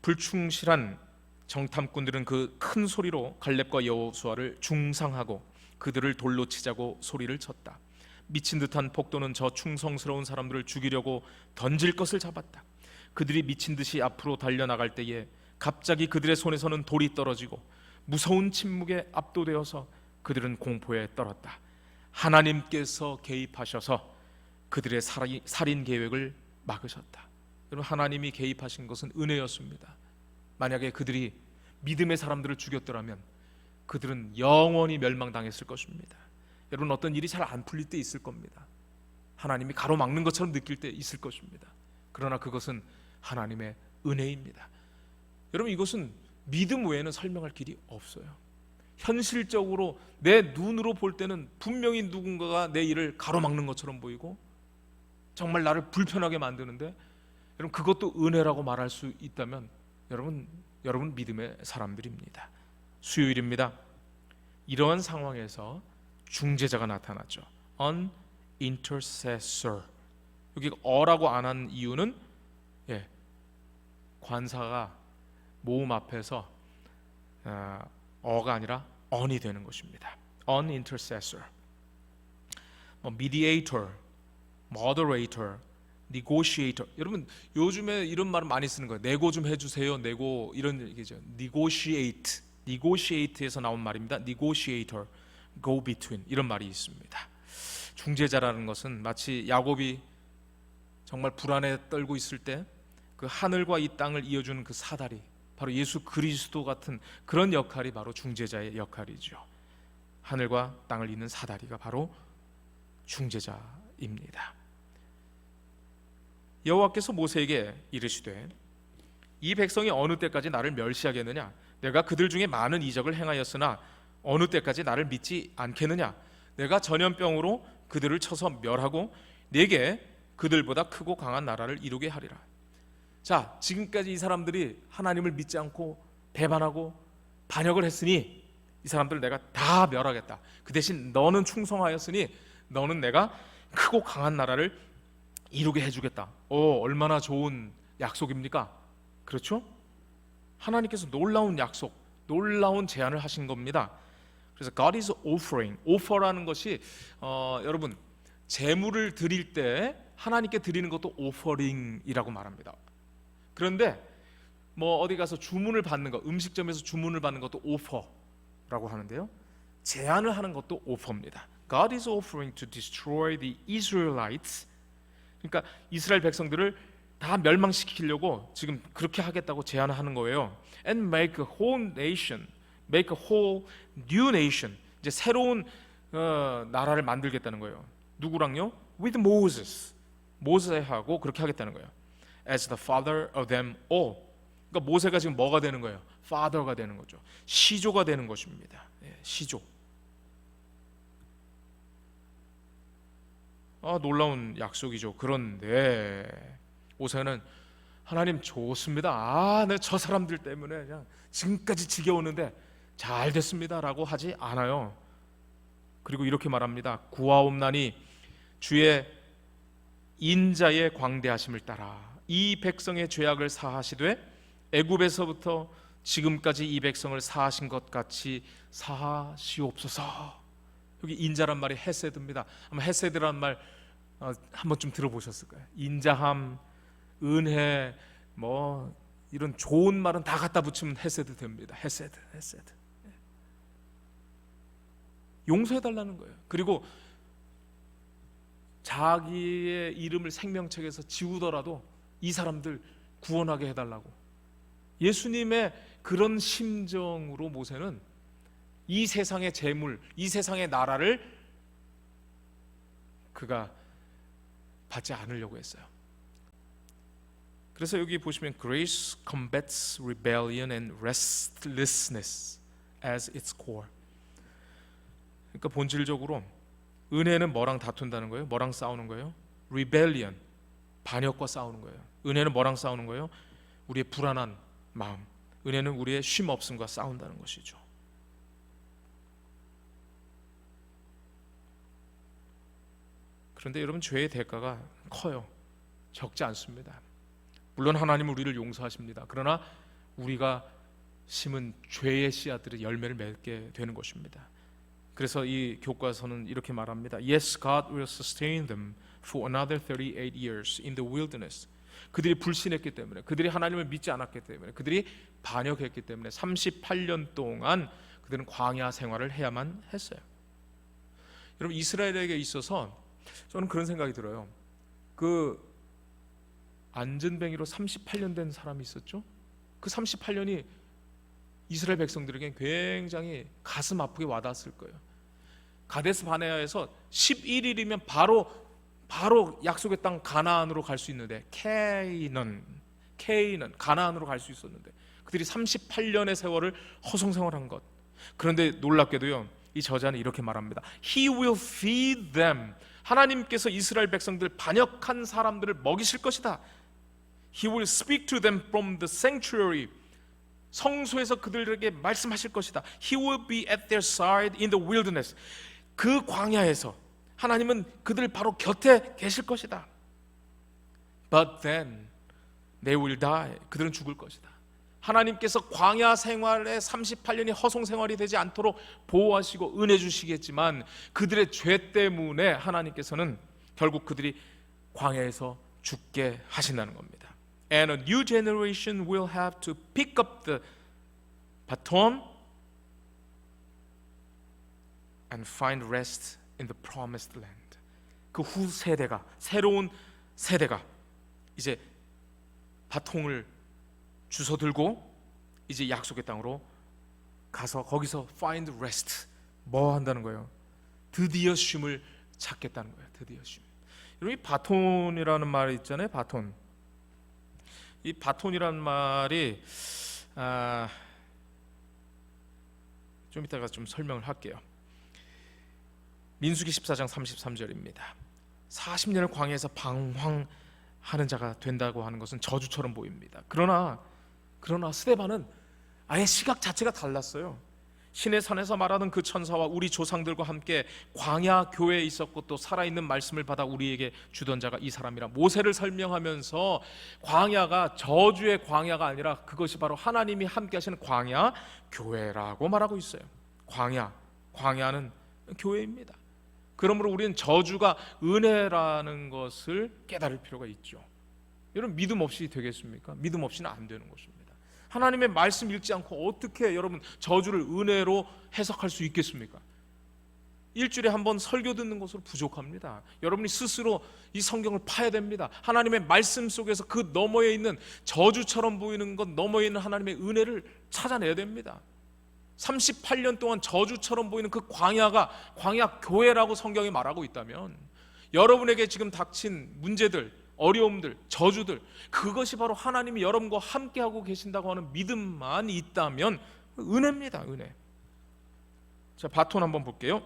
A: 불충실한 정탐꾼들은 그 큰 소리로 갈렙과 여호수아를 중상하고 그들을 돌로 치자고 소리를 쳤다. 미친 듯한 폭도는 저 충성스러운 사람들을 죽이려고 던질 것을 잡았다. 그들이 미친 듯이 앞으로 달려나갈 때에 갑자기 그들의 손에서는 돌이 떨어지고 무서운 침묵에 압도되어서 그들은 공포에 떨었다. 하나님께서 개입하셔서 그들의 살인 계획을 막으셨다. 여러분, 하나님이 개입하신 것은 은혜였습니다. 만약에 그들이 믿음의 사람들을 죽였더라면 그들은 영원히 멸망당했을 것입니다. 여러분, 어떤 일이 잘 안 풀릴 때 있을 겁니다. 하나님이 가로막는 것처럼 느낄 때 있을 것입니다. 그러나 그것은 하나님의 은혜입니다. 여러분, 이것은 믿음 외에는 설명할 길이 없어요. 현실적으로 내 눈으로 볼 때는 분명히 누군가가 내 일을 가로막는 것처럼 보이고 정말 나를 불편하게 만드는데, 여러분, 그것도 은혜라고 말할 수 있다면 여러분 믿음의 사람들입니다. 수요일입니다. 이러한 상황에서 중재자가 나타났죠. An intercessor. 여기 어라고 안 한 이유는 관사가 모음 앞에서 어가 아니라 on이 되는 것입니다. An intercessor. mediator, moderator, negotiator. 여러분, 요즘에 이런 말을 많이 쓰는 거예요. 내고 좀 해주세요. 내고, 이런 얘기죠. negotiate에서 나온 말입니다. negotiator, go between, 이런 말이 있습니다. 중재자라는 것은 마치 야곱이 정말 불안에 떨고 있을 때 그 하늘과 이 땅을 이어주는 그 사다리, 바로 예수 그리스도 같은 그런 역할이 바로 중재자의 역할이죠. 하늘과 땅을 잇는 사다리가 바로 중재자입니다. 여호와께서 모세에게 이르시되 이 백성이 어느 때까지 나를 멸시하겠느냐? 내가 그들 중에 많은 이적을 행하였으나 어느 때까지 나를 믿지 않겠느냐? 내가 전염병으로 그들을 쳐서 멸하고 내게 그들보다 크고 강한 나라를 이루게 하리라. 자, 지금까지 이 사람들이 하나님을 믿지 않고 배반하고 반역을 했으니 이 사람들을 내가 다 멸하겠다. 그 대신 너는 충성하였으니 너는 내가 크고 강한 나라를 이루게 해주겠다. 얼마나 좋은 약속입니까? 그렇죠? 하나님께서 놀라운 약속, 놀라운 제안을 하신 겁니다. 그래서 God is offering, offer라는 것이 여러분, 제물을 드릴 때 하나님께 드리는 것도 offering이라고 말합니다. 그런데 뭐 어디 가서 주문을 받는 거, 음식점에서 주문을 받는 것도 offer라고 하는데요, 제안을 하는 것도 offer입니다. God is offering to destroy the Israelites. 그러니까 이스라엘 백성들을 다 멸망시키려고 지금 그렇게 하겠다고 제안하는 거예요. And make a whole nation, make a whole new nation. 이제 새로운 나라를 만들겠다는 거예요. 누구랑요? With Moses. 모세하고 그렇게 하겠다는 거예요. As the father of them all. 그러니까 모세가 지금 뭐가 되는 거예요? father가 되는 거죠. 시조가 되는 것입니다. 시조. 놀라운 약속이죠. 그런데 모세는 하나님 좋습니다. 네, 저 사람들 때문에 그냥 지금까지 지겨웠는데 잘 됐습니다라고 하지 않아요. 그리고 이렇게 말합니다. 구하옵나니 주의 인자의 광대하심을 따라 이 백성의 죄악을 사하시되 애굽에서부터 지금까지 이 백성을 사하신 것 같이 사하시옵소서. 여기 인자란 말이 헤세드입니다. 아마 헤세드란 말 한번 좀 들어보셨을까요? 인자함, 은혜, 뭐 이런 좋은 말은 다 갖다 붙이면 헤세드 됩니다. 헤세드. 용서해달라는 거예요. 그리고 자기의 이름을 생명책에서 지우더라도 이 사람들 구원하게 해달라고. 예수님의 그런 심정으로 모세는 이 세상의 재물, 이 세상의 나라를 그가 받지 않으려고 했어요. 그래서 여기 보시면 Grace combats rebellion and restlessness as its core. 그러니까 본질적으로 은혜는 뭐랑 다툰다는 거예요? 뭐랑 싸우는 거예요? Rebellion, 반역과 싸우는 거예요. 은혜는 뭐랑 싸우는 거예요? 우리의 불안한 마음. 은혜는 우리의 쉼 없음과 싸운다는 것이죠. 그런데 여러분, 죄의 대가가 커요. 적지 않습니다. 물론 하나님은 우리를 용서하십니다. 그러나 우리가 심은 죄의 씨앗들이 열매를 맺게 되는 것입니다. 그래서 이 교과서는 이렇게 말합니다. Yes, God will sustain them for another 38 years in the wilderness. 그들이 불신했기 때문에, 그들이 하나님을 믿지 않았기 때문에, 그들이 반역했기 때문에 38년 동안 그들은 광야 생활을 해야만 했어요. 여러분, 이스라엘에게 있어서 저는 그런 생각이 들어요. 그 안전뱅이로 38년 된 사람이 있었죠. 그 38년이 이스라엘 백성들에게 굉장히 가슴 아프게 와닿았을 거예요. 가데스 바네아에서 11일이면 바로 약속의 땅 가나안으로 갈 수 있는데, 케이는 가나안으로 갈 수 있었는데 그들이 38년의 세월을 허송세월한 것. 그런데 놀랍게도요, 이 저자는 이렇게 말합니다. He will feed them. 하나님께서 이스라엘 백성들, 반역한 사람들을 먹이실 것이다. He will speak to them from the sanctuary. 성소에서 그들에게 말씀하실 것이다. He will be at their side in the wilderness. 그 광야에서 하나님은 그들 바로 곁에 계실 것이다. But then they will die. 그들은 죽을 것이다. 하나님께서 광야 생활의 38년이 허송 생활이 되지 않도록 보호하시고 은혜 주시겠지만 그들의 죄 때문에 하나님께서는 결국 그들이 광야에서 죽게 하신다는 겁니다. And a new generation will have to pick up the baton and find rest in the promised land. 그 후 세대가, 새로운 세대가 이제 바통을 주워 들고 이제 약속의 땅으로 가서 거기서 find rest, 뭐 한다는 거예요? 드디어 쉼을 찾겠다는 거예요. 드디어 쉼. 여러분, 이 바톤이라는 말이 있잖아요. 바톤. 이 바톤이라는 말이 좀 이따가 좀 설명을 할게요. 민수기 14장 33절입니다. 40년을 광야에서 방황하는 자가 된다고 하는 것은 저주처럼 보입니다. 그러나 스데반은 아예 시각 자체가 달랐어요. 신의 산에서 말하던 그 천사와 우리 조상들과 함께 광야 교회에 있었고 또 살아있는 말씀을 받아 우리에게 주던 자가 이 사람이라. 모세를 설명하면서 광야가 저주의 광야가 아니라 그것이 바로 하나님이 함께 하시는 광야 교회라고 말하고 있어요. 광야는 교회입니다. 그러므로 우리는 저주가 은혜라는 것을 깨달을 필요가 있죠. 여러분, 믿음 없이 되겠습니까? 믿음 없이는 안 되는 것입니다. 하나님의 말씀 읽지 않고 어떻게 여러분 저주를 은혜로 해석할 수 있겠습니까? 일주일에 한 번 설교 듣는 것으로 부족합니다. 여러분이 스스로 이 성경을 파야 됩니다. 하나님의 말씀 속에서 그 너머에 있는 저주처럼 보이는 것 너머에 있는 하나님의 은혜를 찾아내야 됩니다. 38년 동안 저주처럼 보이는 그 광야가 광야 교회라고 성경이 말하고 있다면, 여러분에게 지금 닥친 문제들, 어려움들, 저주들, 그것이 바로 하나님이 여러분과 함께하고 계신다고 하는 믿음만 있다면 은혜입니다. 은혜. 자, 바톤 한번 볼게요.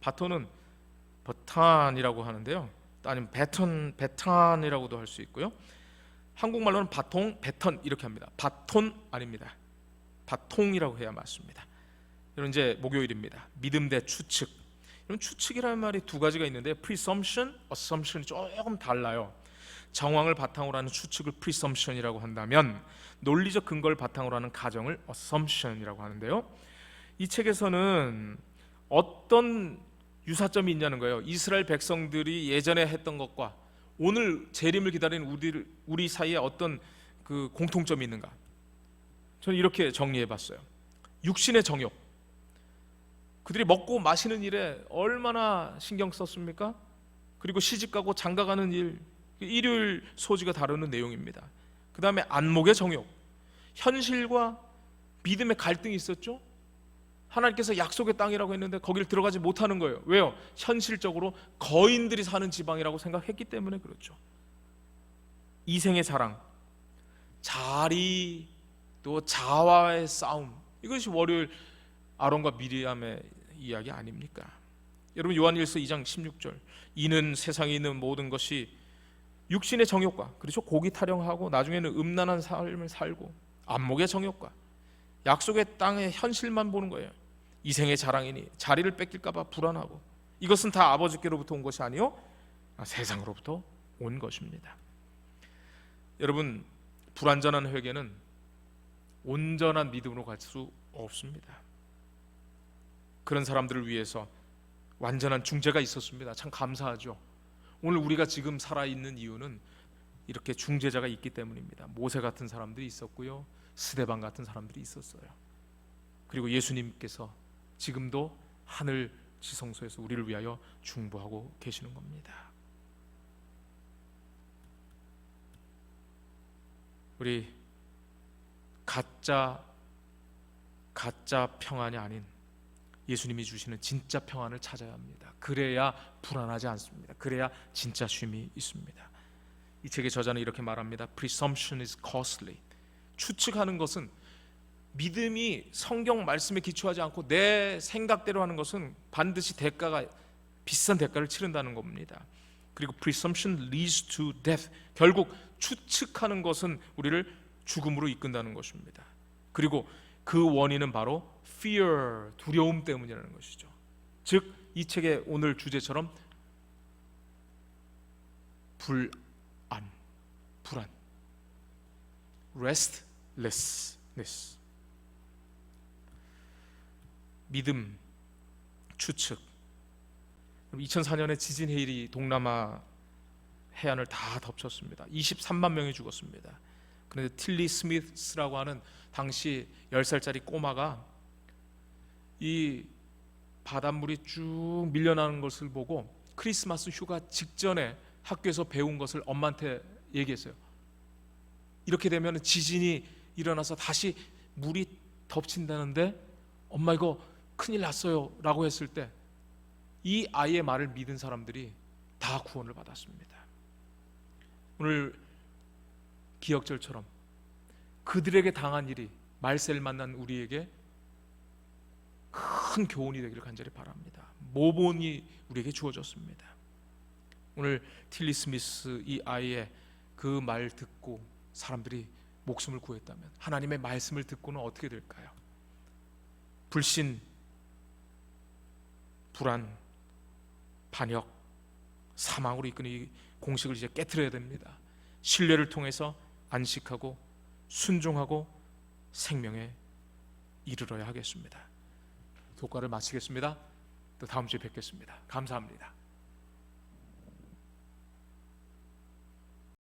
A: 바톤은 버탄이라고 하는데요, 아니면 베탄이라고도 할 수 있고요. 한국말로는 바통, 배턴 이렇게 합니다. 바톤 아닙니다. 바통이라고 해야 맞습니다. 여러분, 이제 목요일입니다. 믿음 대 추측. 여러분, 추측이라는 말이 두 가지가 있는데 presumption, assumption이 조금 달라요. 정황을 바탕으로 하는 추측을 presumption이라고 한다면, 논리적 근거를 바탕으로 하는 가정을 assumption이라고 하는데요, 이 책에서는 어떤 유사점이 있냐는 거예요. 이스라엘 백성들이 예전에 했던 것과 오늘 재림을 기다리는 우리 사이에 어떤 그 공통점이 있는가? 저는 이렇게 정리해봤어요. 육신의 정욕, 그들이 먹고 마시는 일에 얼마나 신경 썼습니까? 그리고 시집가고 장가가는 일, 일요일 소지가 다루는 내용입니다. 그 다음에 안목의 정욕, 현실과 믿음의 갈등이 있었죠. 하나님께서 약속의 땅이라고 했는데 거기를 들어가지 못하는 거예요. 왜요? 현실적으로 거인들이 사는 지방이라고 생각했기 때문에 그렇죠. 이생의 자랑, 자리, 또 자와의 싸움, 이것이 월요일 아론과 미리암의 이야기 아닙니까? 여러분, 요한일서 2장 16절, 이는 세상에 있는 모든 것이 육신의 정욕과, 그렇죠, 고기 타령하고 나중에는 음란한 삶을 살고, 안목의 정욕과 약속의 땅의 현실만 보는 거예요. 이생의 자랑이니 자리를 뺏길까 봐 불안하고, 이것은 다 아버지께로부터 온 것이 아니요 세상으로부터 온 것입니다. 여러분, 불완전한 회개는 온전한 믿음으로 갈 수 없습니다. 그런 사람들을 위해서 완전한 중재가 있었습니다. 참 감사하죠. 오늘 우리가 지금 살아있는 이유는 이렇게 중재자가 있기 때문입니다. 모세 같은 사람들이 있었고요, 스데반 같은 사람들이 있었어요. 그리고 예수님께서 지금도 하늘 지성소에서 우리를 위하여 중보하고 계시는 겁니다. 우리 가짜 평안이 아닌 예수님이 주시는 진짜 평안을 찾아야 합니다. 그래야 불안하지 않습니다. 그래야 진짜 쉼이 있습니다. 이 책의 저자는 이렇게 말합니다. Presumption is costly. 추측하는 것은, 믿음이 성경 말씀에 기초하지 않고 내 생각대로 하는 것은 반드시 비싼 대가를 치른다는 겁니다. 그리고 presumption leads to death. 결국 추측하는 것은 우리를 죽음으로 이끈다는 것입니다. 그리고 그 원인은 바로 fear, 두려움 때문이라는 것이죠. 즉, 이 책의 오늘 주제처럼 불안, restlessness. 믿음, 추측. 2004년에 지진 해일이 동남아 해안을 다 덮쳤습니다. 23만 명이 죽었습니다. 그런데 틸리 스미스라고 하는 당시 10살짜리 꼬마가 이 바닷물이 쭉 밀려나는 것을 보고 크리스마스 휴가 직전에 학교에서 배운 것을 엄마한테 얘기했어요. 이렇게 되면 지진이 일어나서 다시 물이 덮친다는데 엄마 이거 큰일 났어요 라고 했을 때 이 아이의 말을 믿은 사람들이 다 구원을 받았습니다. 오늘 기억절처럼 그들에게 당한 일이 말세를 만난 우리에게 큰 교훈이 되기를 간절히 바랍니다. 모본이 우리에게 주어졌습니다. 오늘 틸리 스미스 이 아이의 그 말 듣고 사람들이 목숨을 구했다면 하나님의 말씀을 듣고는 어떻게 될까요? 불신, 불안, 반역, 사망으로 이끄는 이 공식을 이제 깨트려야 됩니다. 신뢰를 통해서 안식하고 순종하고 생명에 이르러야 하겠습니다. 교과를 마치겠습니다. 또 다음 주에 뵙겠습니다. 감사합니다.